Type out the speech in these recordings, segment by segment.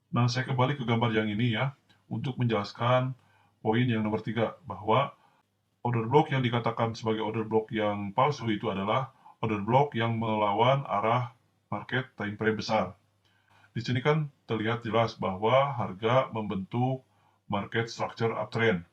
Nah, saya kembali ke gambar yang ini ya, untuk menjelaskan poin yang nomor 3, bahwa order block yang dikatakan sebagai order block yang palsu itu adalah order block yang melawan arah market time frame besar. Di sini kan terlihat jelas bahwa harga membentuk market structure uptrend.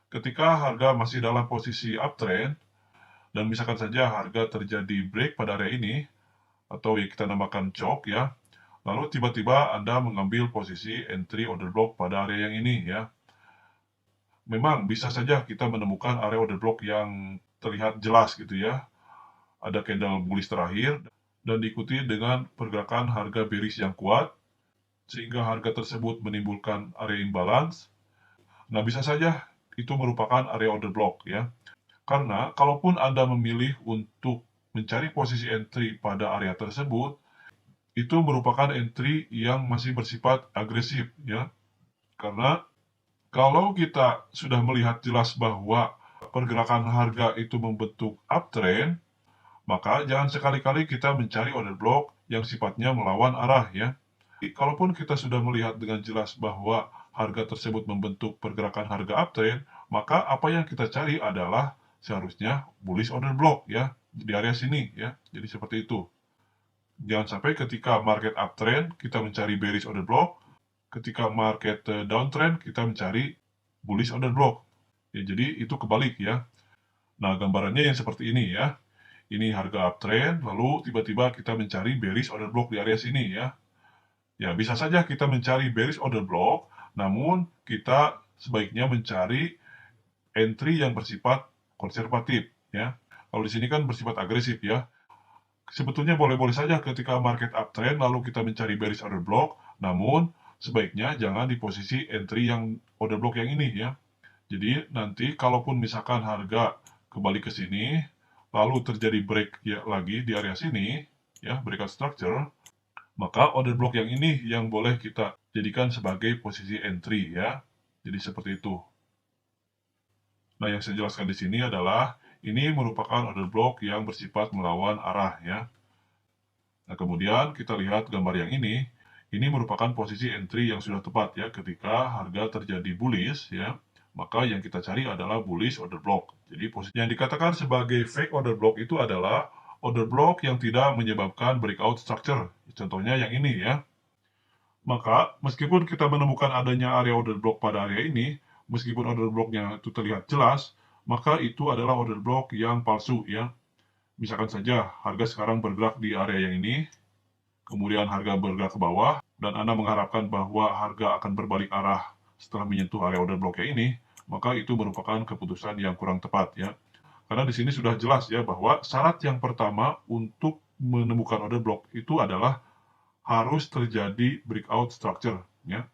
Ketika harga masih dalam posisi uptrend, dan misalkan saja harga terjadi break pada area ini, atau yang kita namakan chok ya, lalu tiba-tiba Anda mengambil posisi entry order block pada area yang ini ya. Memang bisa saja kita menemukan area order block yang terlihat jelas gitu ya. Ada candle bullish terakhir dan diikuti dengan pergerakan harga bearish yang kuat sehingga harga tersebut menimbulkan area imbalance. Nah, bisa saja itu merupakan area order block ya. Karena kalaupun Anda memilih untuk mencari posisi entry pada area tersebut, itu merupakan entry yang masih bersifat agresif ya. Karena kalau kita sudah melihat jelas bahwa pergerakan harga itu membentuk uptrend, maka jangan sekali-kali kita mencari order block yang sifatnya melawan arah ya. Kalaupun kita sudah melihat dengan jelas bahwa harga tersebut membentuk pergerakan harga uptrend, maka apa yang kita cari adalah seharusnya bullish order block ya, di area sini ya. Jadi seperti itu. Jangan sampai ketika market uptrend kita mencari bearish order block, ketika market downtrend kita mencari bullish order block. Ya, jadi itu kebalik ya. Nah, gambarannya yang seperti ini ya. Ini harga uptrend, lalu tiba-tiba kita mencari bearish order block di area sini ya. Ya, bisa saja kita mencari bearish order block, namun kita sebaiknya mencari entry yang bersifat konservatif ya. Kalau di sini kan bersifat agresif ya. Sebetulnya boleh-boleh saja ketika market uptrend lalu kita mencari bearish order block, namun sebaiknya jangan di posisi entry yang order block yang ini ya. Jadi nanti kalaupun misalkan harga kembali ke sini, lalu terjadi break ya lagi di area sini, ya breakout structure, maka order block yang ini yang boleh kita jadikan sebagai posisi entry ya. Jadi seperti itu. Nah, yang saya jelaskan di sini adalah ini merupakan order block yang bersifat melawan arah ya. Nah, kemudian kita lihat gambar yang ini merupakan posisi entry yang sudah tepat ya ketika harga terjadi bullish ya. Maka yang kita cari adalah bullish order block. Jadi posisi yang dikatakan sebagai fake order block itu adalah order block yang tidak menyebabkan breakout structure. Contohnya yang ini ya. Maka meskipun kita menemukan adanya area order block pada area ini, meskipun order blocknya itu terlihat jelas, maka itu adalah order block yang palsu ya. Misalkan saja harga sekarang bergerak di area yang ini, kemudian harga bergerak ke bawah, dan Anda mengharapkan bahwa harga akan berbalik arah setelah menyentuh area order block ini, maka itu merupakan keputusan yang kurang tepat ya. Karena di sini sudah jelas ya bahwa syarat yang pertama untuk menemukan order block itu adalah harus terjadi breakout structure ya.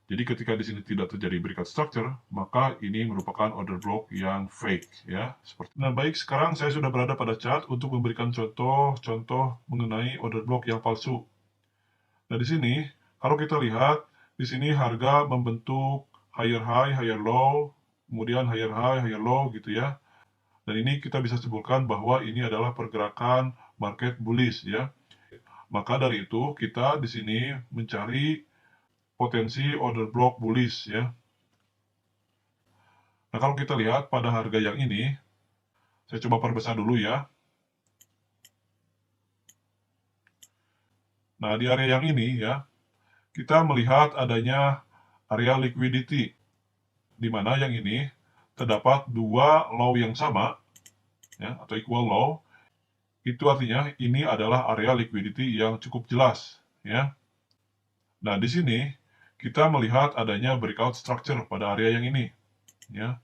Jadi ketika di sini tidak terjadi breakout structure, maka ini merupakan order block yang fake ya. Nah, baik, sekarang saya sudah berada pada chart untuk memberikan contoh-contoh mengenai order block yang palsu. Nah, di sini kalau kita lihat di sini harga membentuk higher high, higher low, kemudian higher high, higher low gitu ya. Dan ini kita bisa simpulkan bahwa ini adalah pergerakan market bullish ya. Maka dari itu kita di sini mencari potensi order block bullish ya. Nah, kalau kita lihat pada harga yang ini, saya coba perbesar dulu ya. Nah, di area yang ini ya, kita melihat adanya area liquidity, di mana yang ini terdapat dua low yang sama, ya, atau equal low. Itu artinya ini adalah area liquidity yang cukup jelas, ya. Nah, di sini kita melihat adanya breakout structure pada area yang ini, ya.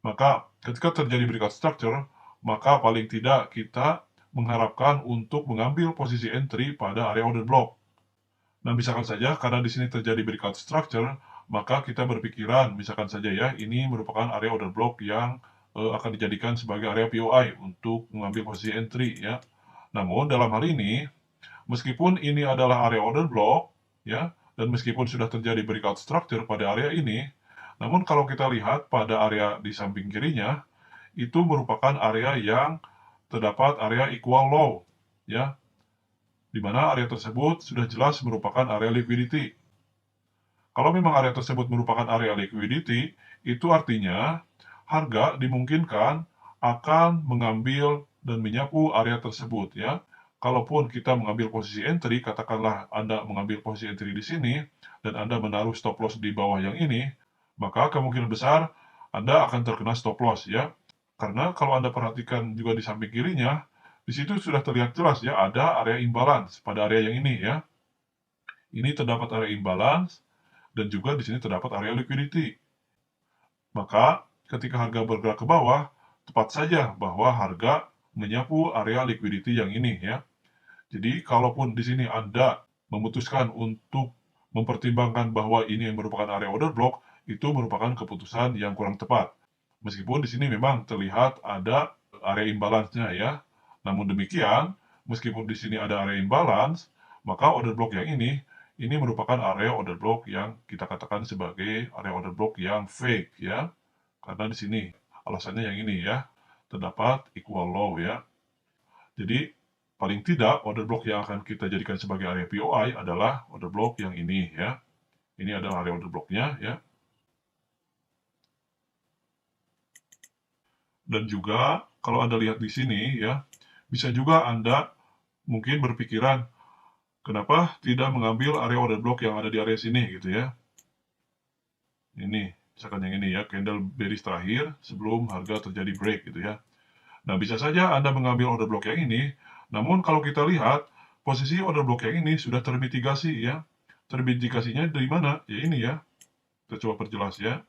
Maka ketika terjadi breakout structure, maka paling tidak kita mengharapkan untuk mengambil posisi entry pada area order block. Nah, misalkan saja karena di sini terjadi breakout structure, maka kita berpikiran misalkan saja ya, ini merupakan area order block yang akan dijadikan sebagai area POI untuk mengambil posisi entry ya. Namun dalam hal ini, meskipun ini adalah area order block ya, dan meskipun sudah terjadi breakout structure pada area ini, namun kalau kita lihat pada area di samping kirinya, itu merupakan area yang terdapat area equal low ya. di mana area tersebut sudah jelas merupakan area liquidity. Kalau memang area tersebut merupakan area liquidity, itu artinya harga dimungkinkan akan mengambil dan menyapu area tersebut ya. Kalaupun kita mengambil posisi entry, katakanlah Anda mengambil posisi entry di sini, dan Anda menaruh stop loss di bawah yang ini, maka kemungkinan besar Anda akan terkena stop loss ya. Karena kalau Anda perhatikan juga di samping kirinya, di situ sudah terlihat jelas ya, ada area imbalance pada area yang ini ya. Ini terdapat area imbalance, dan juga di sini terdapat area liquidity. Maka, ketika harga bergerak ke bawah, tepat saja bahwa harga menyapu area liquidity yang ini ya. Jadi, kalaupun di sini Anda memutuskan untuk mempertimbangkan bahwa ini merupakan area order block, itu merupakan keputusan yang kurang tepat. Meskipun di sini memang terlihat ada area imbalance-nya ya. Namun demikian, meskipun di sini ada area imbalance, maka order block yang ini merupakan area order block yang kita katakan sebagai area order block yang fake ya. Karena di sini alasannya yang ini ya, terdapat equal low ya. Jadi paling tidak order block yang akan kita jadikan sebagai area POI adalah order block yang ini ya. Ini adalah area order blocknya ya. Dan juga kalau Anda lihat di sini ya, bisa juga Anda mungkin berpikiran kenapa tidak mengambil area order block yang ada di area sini gitu ya. Ini, misalkan yang ini ya, candle bearish terakhir sebelum harga terjadi break gitu ya. Nah, bisa saja Anda mengambil order block yang ini, namun kalau kita lihat, posisi order block yang ini sudah termitigasi ya. Termitigasinya dari mana? Ya ini ya. Kita coba perjelas ya.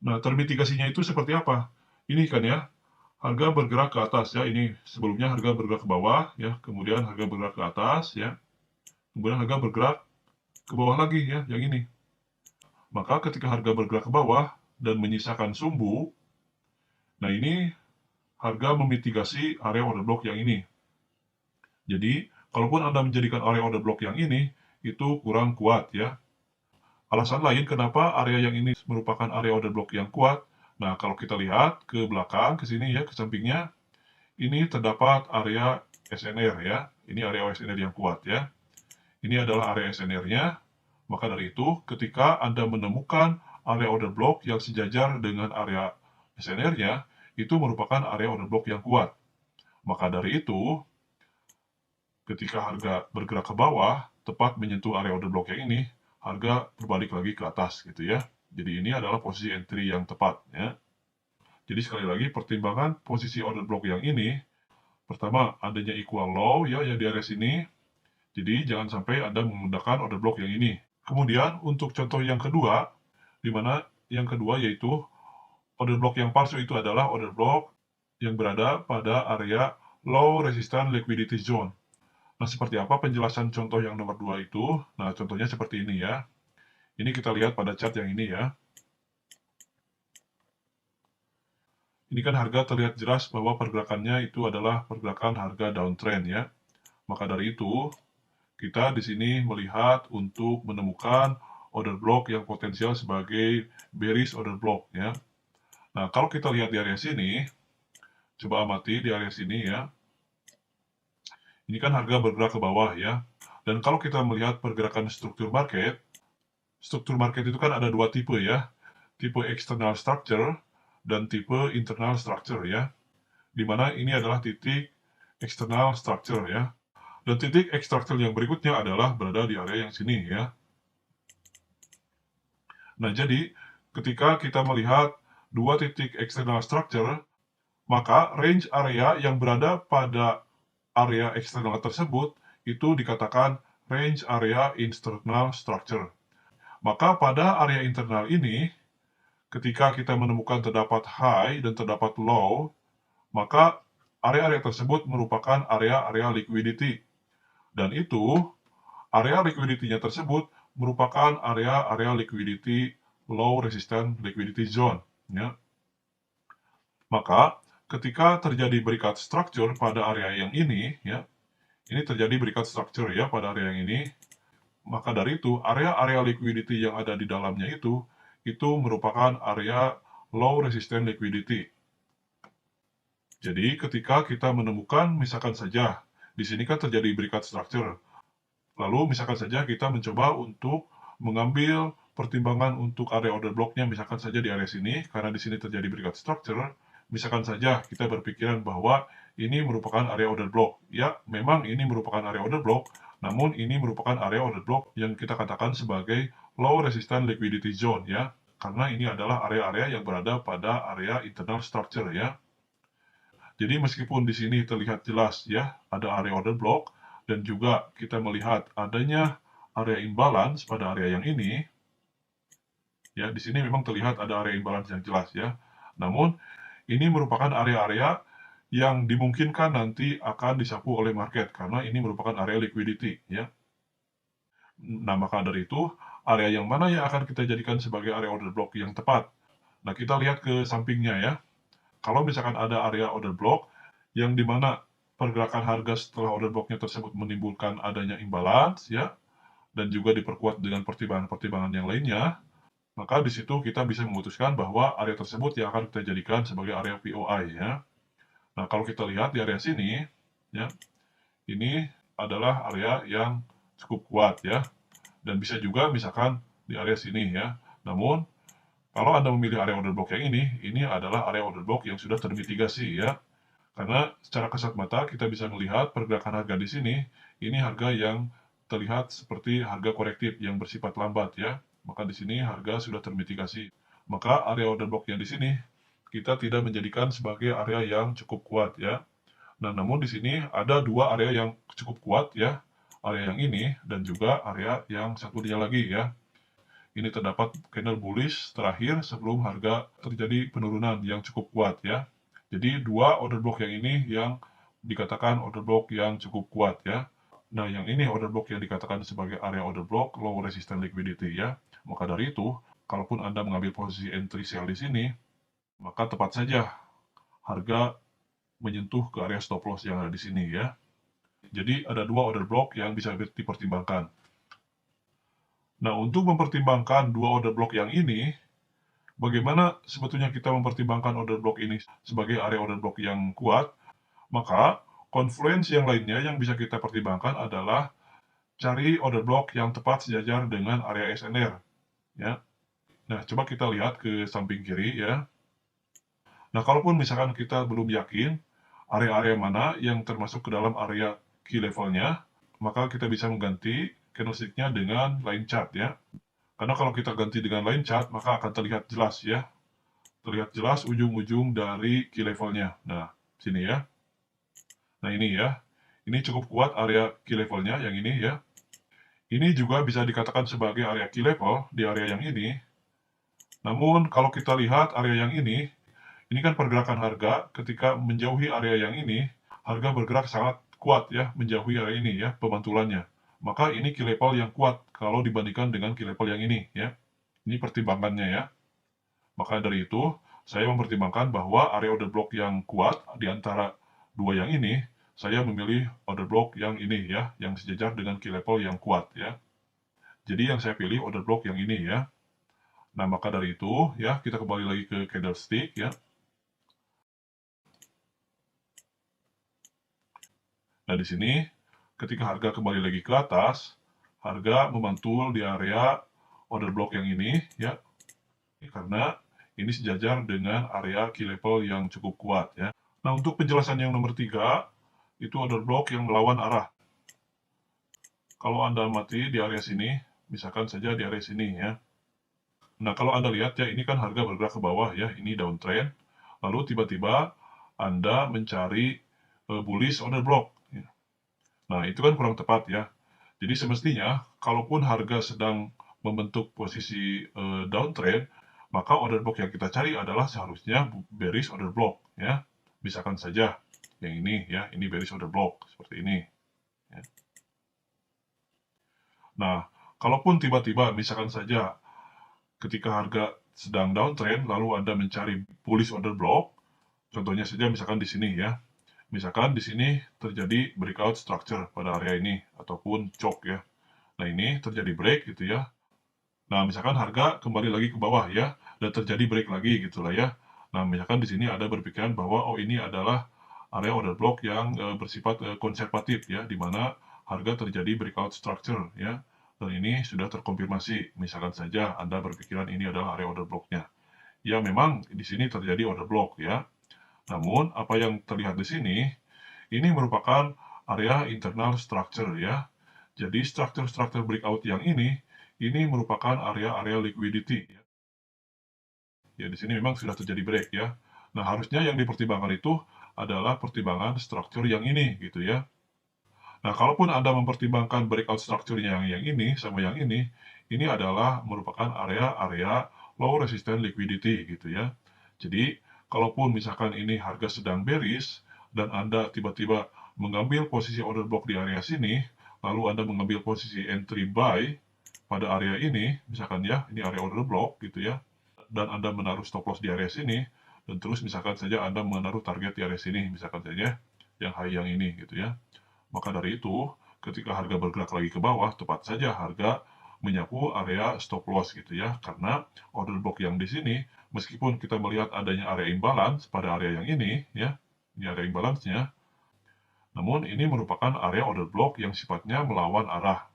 Nah, termitigasinya itu seperti apa? Ini kan ya, harga bergerak ke atas ya. Ini sebelumnya harga bergerak ke bawah ya, kemudian harga bergerak ke atas ya. Kemudian harga bergerak ke bawah lagi ya, yang ini. Maka ketika harga bergerak ke bawah dan menyisakan sumbu, nah ini harga memitigasi area order block yang ini. Jadi, kalaupun Anda menjadikan area order block yang ini, itu kurang kuat ya. Alasan lain kenapa area yang ini merupakan area order block yang kuat, nah kalau kita lihat ke belakang, ke sini ya, ke sampingnya, ini terdapat area SNR ya. Ini area SNR yang kuat ya. Ini adalah area SNR-nya. Maka dari itu, ketika Anda menemukan area order block yang sejajar dengan area SNR-nya, itu merupakan area order block yang kuat. Maka dari itu, ketika harga bergerak ke bawah, tepat menyentuh area order block yang ini, harga berbalik lagi ke atas gitu ya. Jadi ini adalah posisi entry yang tepat ya. Jadi sekali lagi pertimbangan posisi order block yang ini, pertama adanya equal low ya yang di area sini. Jadi jangan sampai Anda menggunakan order block yang ini. Kemudian untuk contoh yang kedua, di mana yang kedua yaitu order block yang palsu itu adalah order block yang berada pada area low resistance liquidity zone. Nah, seperti apa penjelasan contoh yang nomor 2 itu? Nah, contohnya seperti ini ya. Ini kita lihat pada chart yang ini ya. Ini kan harga terlihat jelas bahwa pergerakannya itu adalah pergerakan harga downtrend ya. Maka dari itu, kita di sini melihat untuk menemukan order block yang potensial sebagai bearish order block ya. Nah, kalau kita lihat di area sini, coba amati di area sini ya. Ini kan harga bergerak ke bawah ya. Dan kalau kita melihat pergerakan struktur market itu kan ada dua tipe ya. Tipe external structure dan tipe internal structure ya. Dimana ini adalah titik external structure ya. Dan titik structure yang berikutnya adalah berada di area yang sini ya. Nah, jadi ketika kita melihat dua titik external structure, maka range area yang berada pada area eksternal tersebut itu dikatakan range area internal structure. Maka pada area internal ini, ketika kita menemukan terdapat high dan terdapat low, maka area-area tersebut merupakan area-area liquidity. Dan itu, area liquidity-nya tersebut merupakan area-area liquidity low resistance liquidity zone. Ya. Maka, ketika terjadi berikat structure pada area yang ini, ya, ini terjadi berikat structure ya pada area yang ini, maka dari itu area-area liquidity yang ada di dalamnya itu merupakan area low resistance liquidity. Jadi ketika kita menemukan, misalkan saja, di sini kan terjadi breakout structure. Lalu misalkan saja kita mencoba untuk mengambil pertimbangan untuk area order block-nya, misalkan saja di area sini, karena di sini terjadi breakout structure, misalkan saja kita berpikiran bahwa ini merupakan area order block. Ya, memang ini merupakan area order block, namun ini merupakan area order block yang kita katakan sebagai low resistance liquidity zone ya, karena ini adalah area-area yang berada pada area internal structure ya. Jadi meskipun di sini terlihat jelas ya, ada area order block, dan juga kita melihat adanya area imbalance pada area yang ini, ya di sini memang terlihat ada area imbalance yang jelas ya. Namun ini merupakan area-area yang dimungkinkan nanti akan disapu oleh market karena ini merupakan area liquidity ya. Nah, maka dari itu area yang mana yang akan kita jadikan sebagai area order block yang tepat? Nah, kita lihat ke sampingnya ya. Kalau misalkan ada area order block yang dimana pergerakan harga setelah order blocknya tersebut menimbulkan adanya imbalance ya, dan juga diperkuat dengan pertimbangan-pertimbangan yang lainnya, maka di situ kita bisa memutuskan bahwa area tersebut yang akan kita jadikan sebagai area POI ya. Nah, kalau kita lihat di area sini ya, ini adalah area yang cukup kuat ya, dan bisa juga misalkan di area sini ya. Namun kalau Anda memilih area order block yang ini adalah area order block yang sudah termitigasi ya. Karena secara kasat mata kita bisa melihat pergerakan harga di sini, ini harga yang terlihat seperti harga korektif yang bersifat lambat ya. Maka di sini harga sudah termitigasi. Maka area order block yang di sini kita tidak menjadikan sebagai area yang cukup kuat ya. Nah, namun di sini ada dua area yang cukup kuat ya. Area yang ini dan juga area yang satunya lagi ya. Ini terdapat candle bullish terakhir sebelum harga terjadi penurunan yang cukup kuat ya. Jadi dua order block yang ini yang dikatakan order block yang cukup kuat ya. Nah, yang ini order block yang dikatakan sebagai area order block low resistance liquidity ya. Maka dari itu, kalaupun Anda mengambil posisi entry sell di sini, maka tepat saja harga menyentuh ke area stop loss yang ada di sini ya. Jadi ada dua order block yang bisa dipertimbangkan. Nah, untuk mempertimbangkan dua order block yang ini, bagaimana sebetulnya kita mempertimbangkan order block ini sebagai area order block yang kuat? Maka, confluence yang lainnya yang bisa kita pertimbangkan adalah cari order block yang tepat sejajar dengan area SNR. Ya. Nah, coba kita lihat ke samping kiri ya. Nah, kalaupun misalkan kita belum yakin area-area mana yang termasuk ke dalam area key levelnya, maka kita bisa mengganti candlestick-nya dengan line chart ya. Karena kalau kita ganti dengan line chart, maka akan terlihat jelas ya. Terlihat jelas ujung-ujung dari key levelnya. Nah, sini ya. Nah, ini ya. Ini cukup kuat area key levelnya, yang ini ya. Ini juga bisa dikatakan sebagai area key level di area yang ini. Namun, kalau kita lihat area yang ini kan pergerakan harga ketika menjauhi area yang ini, harga bergerak sangat kuat ya, menjauhi area ini ya, pemantulannya. Maka ini key level yang kuat kalau dibandingkan dengan key level yang ini ya. Ini pertimbangannya ya. Maka dari itu, saya mempertimbangkan bahwa area order block yang kuat di antara dua yang ini, saya memilih order block yang ini ya, yang sejajar dengan key level yang kuat ya. Jadi yang saya pilih order block yang ini ya. Nah, maka dari itu ya, kita kembali lagi ke candlestick ya. Nah, di sini ketika harga kembali lagi ke atas, harga memantul di area order block yang ini ya. Karena ini sejajar dengan area key level yang cukup kuat ya. Nah, untuk penjelasan yang nomor 3, itu order block yang melawan arah. Kalau Anda amati di area sini, misalkan saja di area sini ya. Nah, kalau Anda lihat ya, ini kan harga bergerak ke bawah ya, ini downtrend. Lalu tiba-tiba Anda mencari bullish order block. Ya. Nah, itu kan kurang tepat ya. Jadi semestinya, kalaupun harga sedang membentuk posisi downtrend, maka order block yang kita cari adalah seharusnya bearish order block ya. Misalkan saja yang ini ya, ini bearish order block seperti ini ya. Nah, kalaupun tiba-tiba misalkan saja ketika harga sedang downtrend lalu Anda mencari bullish order block, contohnya saja misalkan di sini ya. Misalkan di sini terjadi breakout structure pada area ini ataupun choke ya. Nah, ini terjadi break gitu ya. Nah, misalkan harga kembali lagi ke bawah ya, dan terjadi break lagi gitulah ya. Nah, misalkan di sini ada berpikiran bahwa oh ini adalah area order block yang bersifat konservatif ya, di mana harga terjadi breakout structure ya. Dan ini sudah terkonfirmasi. Misalkan saja Anda berpikiran ini adalah area order blocknya. Ya memang di sini terjadi order block ya. Namun apa yang terlihat di sini ini merupakan area internal structure ya. Jadi struktur-struktur breakout yang ini merupakan area-area liquidity ya. Ya di sini memang sudah terjadi break ya. Nah harusnya yang dipertimbangkan itu adalah pertimbangan struktur yang ini gitu ya. Nah, kalaupun Anda mempertimbangkan breakout structure-nya yang ini sama yang ini adalah merupakan area-area low resistant liquidity gitu ya. Jadi, kalaupun misalkan ini harga sedang bearish dan Anda tiba-tiba mengambil posisi order block di area sini, lalu Anda mengambil posisi entry buy pada area ini, misalkan ya, ini area order block gitu ya, dan Anda menaruh stop loss di area sini, dan terus misalkan saja Anda menaruh target di area sini, misalkan saja yang high yang ini gitu ya. Maka dari itu, ketika harga bergerak lagi ke bawah, tepat saja harga menyapu area stop loss gitu ya. Karena order block yang di sini, meskipun kita melihat adanya area imbalance pada area yang ini, ya, ini area imbalance-nya, namun ini merupakan area order block yang sifatnya melawan arah.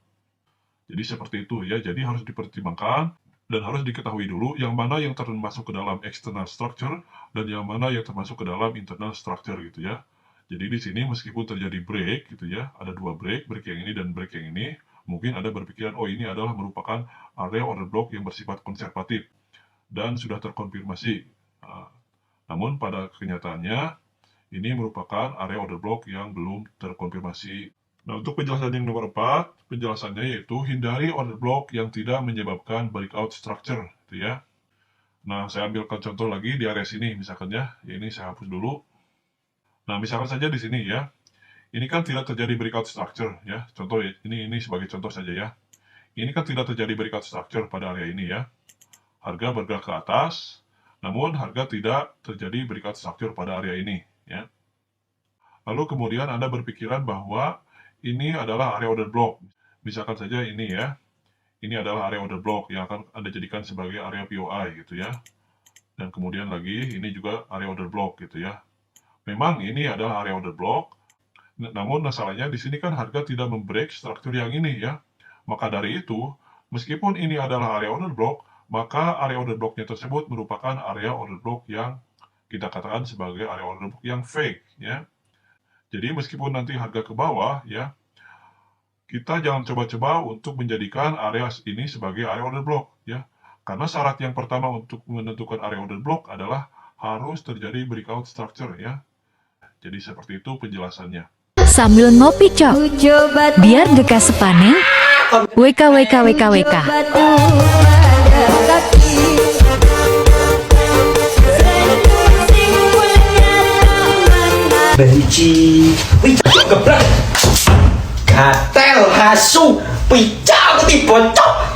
Jadi seperti itu ya, jadi harus dipertimbangkan dan harus diketahui dulu yang mana yang termasuk ke dalam external structure dan yang mana yang termasuk ke dalam internal structure gitu ya. Jadi di sini meskipun terjadi break gitu ya, ada dua break yang ini dan break yang ini, mungkin Anda berpikiran, oh ini adalah merupakan area order block yang bersifat konservatif dan sudah terkonfirmasi. Namun pada kenyataannya, ini merupakan area order block yang belum terkonfirmasi. Nah untuk penjelasan yang nomor 4, penjelasannya yaitu hindari order block yang tidak menyebabkan breakout structure gitu ya. Nah saya ambilkan contoh lagi di area sini misalkan ya, ini saya hapus dulu. Nah, misalkan saja di sini ya, ini kan tidak terjadi breakout structure ya. Contoh ya, ini sebagai contoh saja ya. Ini kan tidak terjadi breakout structure pada area ini ya. Harga bergerak ke atas, namun harga tidak terjadi breakout structure pada area ini ya. Lalu kemudian Anda berpikiran bahwa ini adalah area order block. Misalkan saja ini ya. Ini adalah area order block yang akan Anda jadikan sebagai area POI gitu ya. Dan kemudian lagi ini juga area order block gitu ya. Memang ini adalah area order block, namun masalahnya di sini kan harga tidak membreak struktur yang ini ya. Maka dari itu, meskipun ini adalah area order block, maka area order blocknya tersebut merupakan area order block yang kita katakan sebagai area order block yang fake ya. Jadi meskipun nanti harga ke bawah ya, kita jangan coba-coba untuk menjadikan area ini sebagai area order block ya. Karena syarat yang pertama untuk menentukan area order block adalah harus terjadi breakout structure ya. Jadi seperti itu penjelasannya. Sambil ngopi cok, biar gekas sepaneng. WKWKWKWK. Benci, picok gebrak, gatel hasu, picau ketibocok.